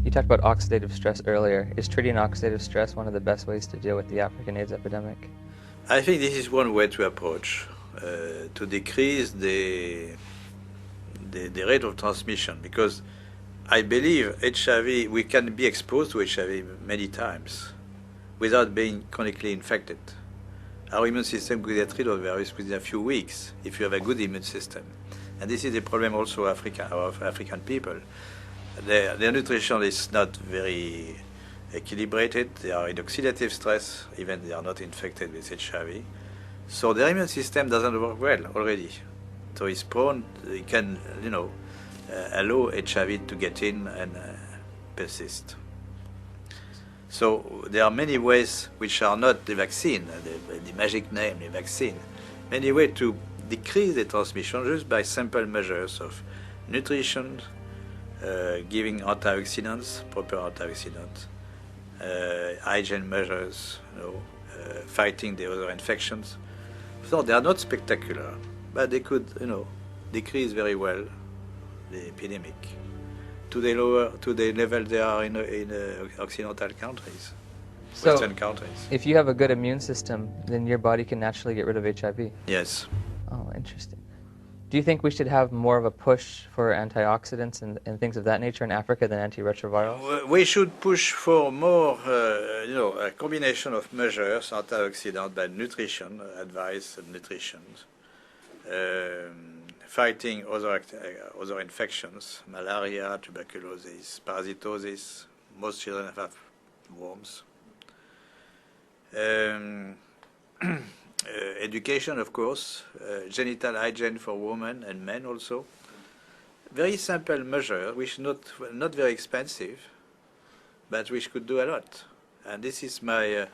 You talked about oxidative stress earlier. Is treating oxidative stress one of the best ways to deal with the African AIDS epidemic? I think this is one way to approach, to decrease the rate of transmission, because I believe HIV, we can be exposed to HIV many times without being chronically infected. Our immune system could get rid of the virus within a few weeks if you have a good immune system. And this is the problem also of African people. Their nutrition is not very equilibrated. They are in oxidative stress, even they are not infected with HIV. So their immune system doesn't work well already. So it's prone, it can, allow HIV to get in and persist. So there are many ways which are not the vaccine, the magic name, the vaccine. Many ways to decrease the transmission just by simple measures of nutrition, giving antioxidants, proper antioxidants, hygiene measures, fighting the other infections. So they are not spectacular, but they could, decrease very well the epidemic to the level they are in Occidental countries, So, Western countries. if you have a good immune system, then your body can naturally get rid of HIV. Yes. Oh, interesting. Do you think we should have more of a push for antioxidants and things of that nature in Africa than antiretrovirals? We should push for more, a combination of measures, antioxidant, by nutrition, advice and nutrition, fighting other infections, malaria, tuberculosis, parasitosis. Most children have worms. Education, of course, genital hygiene for women and men also. Very simple measure, which not very expensive, but which could do a lot. And this is my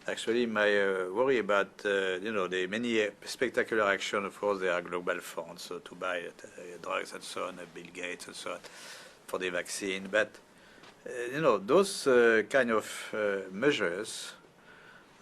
worry about the many spectacular action. Of course, there are global funds to buy drugs and so on, Bill Gates and so on, for the vaccine. But those kind of measures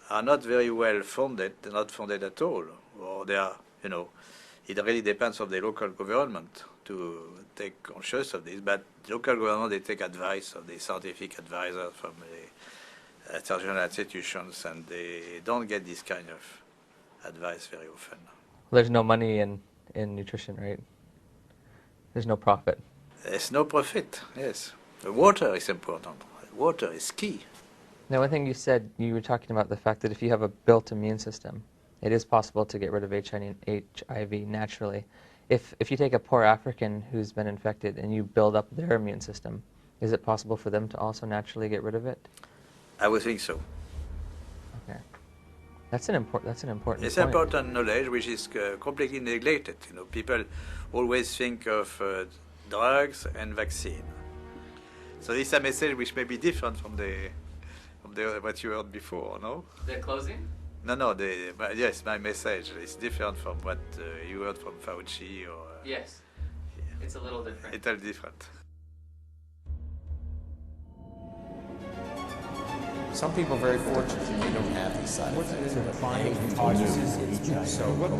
are not very well funded. They're not funded at all, or they are. It really depends on the local government to take conscious of this. But the local government, they take advice of the scientific advisors from the international institutions, and they don't get this kind of advice very often. There's no money in nutrition, right? There's no profit. There's no profit, yes. The water is important. Water is key. Now, one thing you said, you were talking about the fact that if you have a built immune system, it is possible to get rid of HIV naturally. If you take a poor African who's been infected and you build up their immune system, is it possible for them to also naturally get rid of it? I would think so. Okay, that's an important. It's point. important knowledge which is completely neglected. People always think of drugs and vaccine. So this is a message which may be different from what you heard before, no? The closing? No. Yes, my message is different from what you heard from Fauci or. Yes, it's a little different. It's a little different. Some people are very fortunate that they don't have these side effects. So what